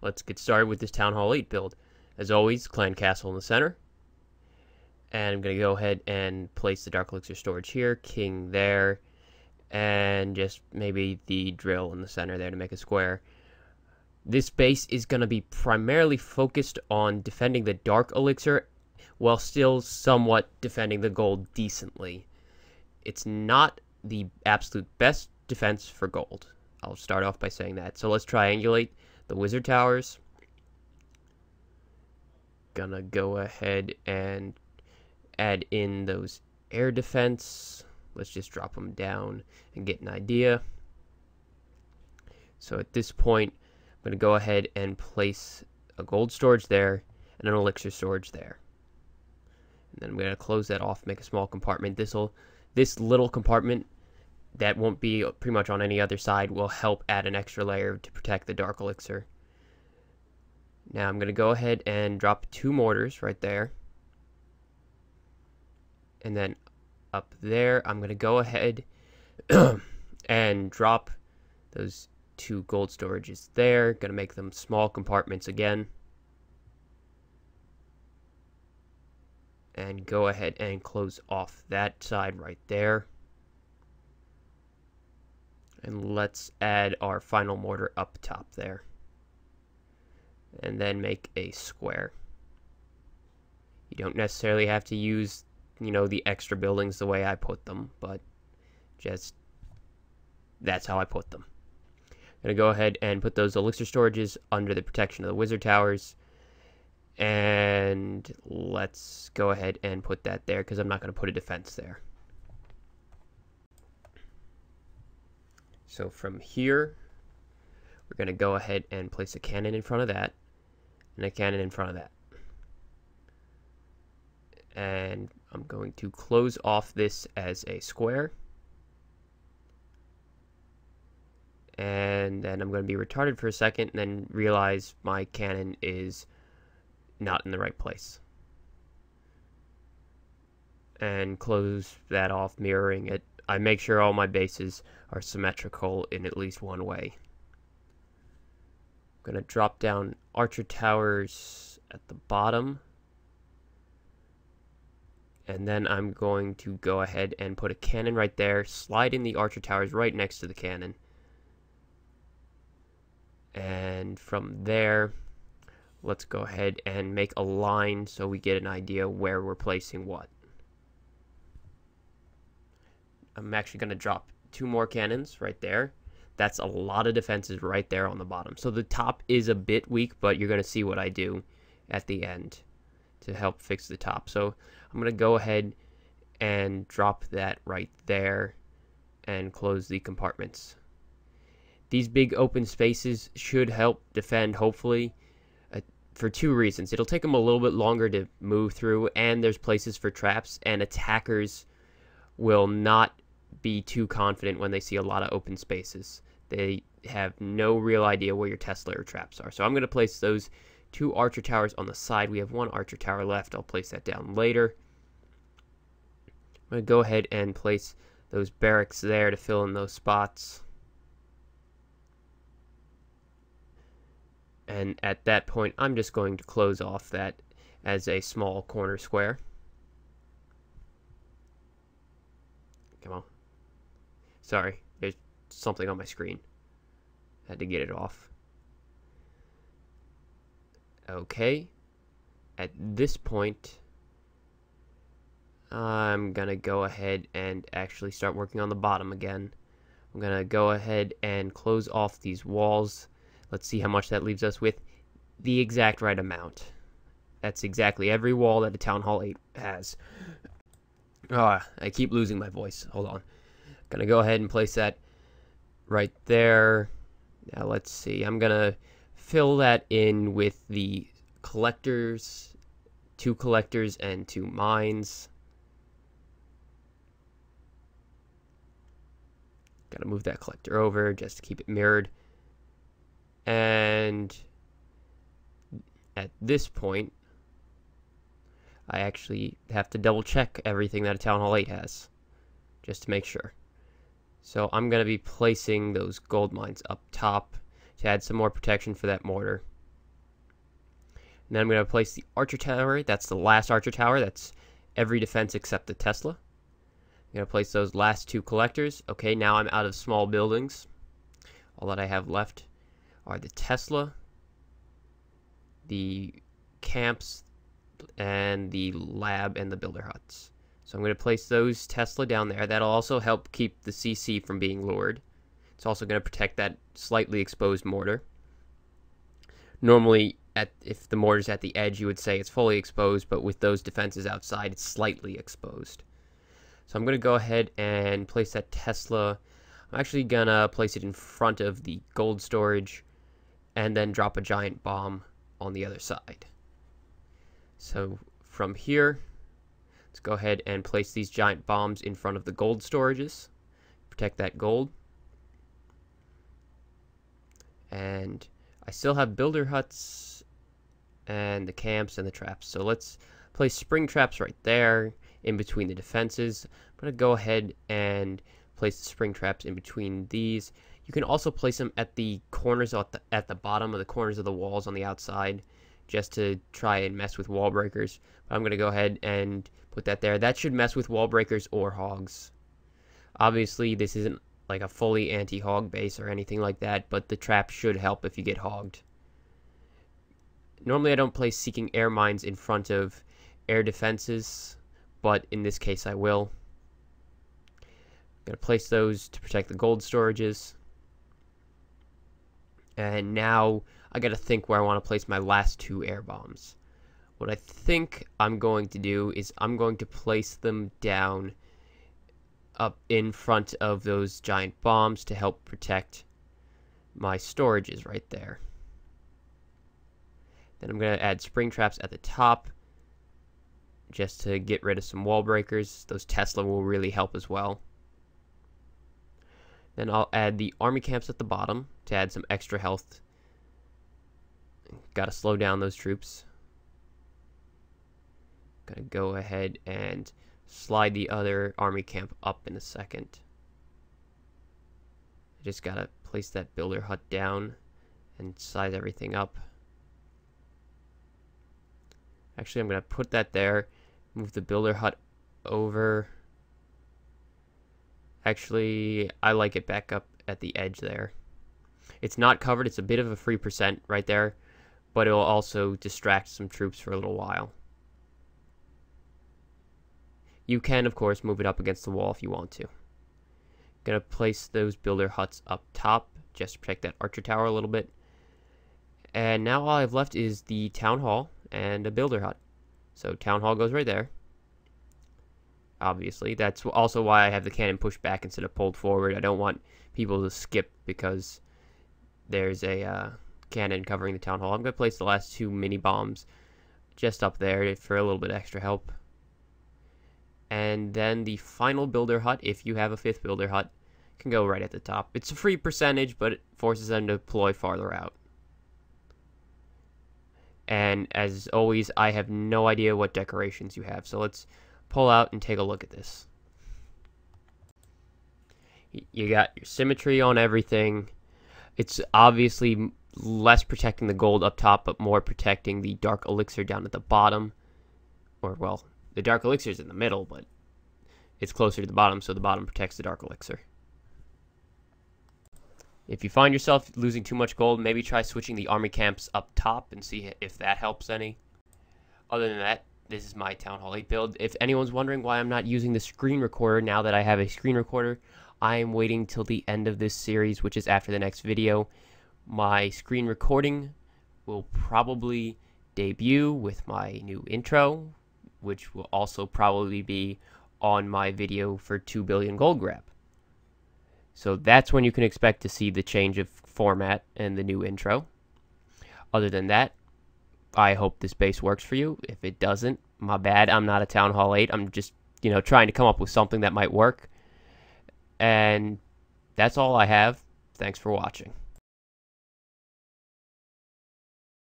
let's get started with this Townhall 8 build. As always, clan castle in the center. And I'm going to go ahead and place the dark elixir storage here, king there, and just maybe the drill in the center there to make a square. This base is going to be primarily focused on defending the dark elixir while still somewhat defending the gold decently. It's not the absolute best defense for gold. I'll start off by saying that. So let's triangulate the wizard towers. Gonna go ahead and add in those air defense. Let's just drop them down and get an idea. So at this point, I'm going to go ahead and place a gold storage there and an elixir storage there. And then I'm going to close that off, make a small compartment. This little compartment that won't be pretty much on any other side will help add an extra layer to protect the dark elixir. Now I'm going to go ahead and drop 2 mortars right there. And then up there, I'm going to go ahead and drop those 2 gold storages there. Going to make them small compartments again. And go ahead and close off that side right there. And let's add our final mortar up top there. And then make a square. You don't necessarily have to use, the extra buildings the way I put them, but just that's how I put them. I'm going to go ahead and put those elixir storages under the protection of the wizard towers. And let's go ahead and put that there because I'm not going to put a defense there. So from here, we're going to go ahead and place a cannon in front of that and a cannon in front of that. And I'm going to close off this as a square. And then I'm going to be retarded for a second and then realize my cannon is not in the right place. And close that off, mirroring it. I make sure all my bases are symmetrical in at least one way. I'm going to drop down archer towers at the bottom. And then I'm going to go ahead and put a cannon right there, slide in the archer towers right next to the cannon. And from there, let's go ahead and make a line so we get an idea where we're placing what. I'm actually going to drop 2 more cannons right there. That's a lot of defenses right there on the bottom. So the top is a bit weak, but you're going to see what I do at the end to help fix the top. So I'm going to go ahead and drop that right there and close the compartments. These big open spaces should help defend, hopefully, for 2 reasons. It'll take them a little bit longer to move through, and there's places for traps, and attackers will not be too confident when they see a lot of open spaces. They have no real idea where your test layer traps are. So I'm going to place those 2 archer towers on the side. We have 1 archer tower left. I'll place that down later. I'm going to go ahead and place those barracks there to fill in those spots. And at that point, I'm just going to close off that as a small corner square. Come on. Sorry, there's something on my screen. Had to get it off. Okay. At this point, I'm going to go ahead and actually start working on the bottom again. I'm going to go ahead and close off these walls. Let's see how much that leaves us with. The exact right amount. That's exactly every wall that a Townhall 8 has. I keep losing my voice. Hold on. Gonna go ahead and place that right there. Now let's see. I'm gonna fill that in with the collectors. 2 collectors and 2 mines. Gotta move that collector over just to keep it mirrored. And at this point, I actually have to double check everything that a Townhall 8 has, just to make sure. So I'm going to be placing those gold mines up top to add some more protection for that mortar. And then I'm going to place the archer tower. That's the last archer tower. That's every defense except the Tesla. I'm going to place those last 2 collectors. Okay, now I'm out of small buildings. All that I have left are the Tesla, the camps, and the lab and the builder huts. So I'm going to place those Tesla down there. That'll also help keep the CC from being lured. It's also going to protect that slightly exposed mortar. Normally, if the mortar's at the edge, you would say it's fully exposed, but with those defenses outside, it's slightly exposed. So I'm going to go ahead and place that Tesla. I'm actually going to place it in front of the gold storage and then drop a giant bomb on the other side. So from here, let's go ahead and place these giant bombs in front of the gold storages. Protect that gold. And I still have builder huts and the camps and the traps. So let's place spring traps right there in between the defenses. I'm going to go ahead and place the spring traps in between these. You can also place them at the corners at the bottom of the corners of the walls on the outside, just to try and mess with wall breakers. But I'm going to go ahead and put that there. That should mess with wall breakers or hogs. Obviously, this isn't like a fully anti-hog base or anything like that, but the trap should help if you get hogged. Normally I don't place seeking air mines in front of air defenses, but in this case I will. I'm going to place those to protect the gold storages. And now I got to think where I want to place my last 2 air bombs. What I think I'm going to do is I'm going to place them down up in front of those giant bombs to help protect my storages right there. Then I'm going to add spring traps at the top just to get rid of some wall breakers. Those Tesla will really help as well. Then I'll add the army camps at the bottom to add some extra health. Got to slow down those troops. Gonna go ahead and slide the other army camp up in a second. I just gotta place that builder hut down and size everything up. Actually, I'm gonna put that there, move the builder hut over. Actually, I like it back up at the edge there. It's not covered, it's a bit of a free percent right there, but it will also distract some troops for a little while. You can, of course, move it up against the wall if you want to. Gonna place those builder huts up top, just to protect that archer tower a little bit. And now all I've left is the town hall and a builder hut. So town hall goes right there. Obviously, that's also why I have the cannon pushed back instead of pulled forward. I don't want people to skip because there's a cannon covering the town hall. I'm gonna place the last 2 mini bombs just up there for a little bit extra help. And then the final builder hut, if you have a 5th builder hut, can go right at the top. It's a free percentage, but it forces them to deploy farther out. And as always, I have no idea what decorations you have. So let's pull out and take a look at this. You got your symmetry on everything. It's obviously less protecting the gold up top, but more protecting the dark elixir down at the bottom. Or, well, the dark elixir is in the middle, but it's closer to the bottom, so the bottom protects the dark elixir. If you find yourself losing too much gold, maybe try switching the army camps up top and see if that helps any. Other than that, this is my Town Hall 8 build. If anyone's wondering why I'm not using the screen recorder now that I have a screen recorder, I am waiting till the end of this series, which is after the next video. My screen recording will probably debut with my new intro, which will also probably be on my video for 2 billion gold grab. So that's when you can expect to see the change of format and the new intro. Other than that, I hope this base works for you. If it doesn't, my bad. I'm not a Town Hall 8. I'm just, trying to come up with something that might work. And that's all I have. Thanks for watching.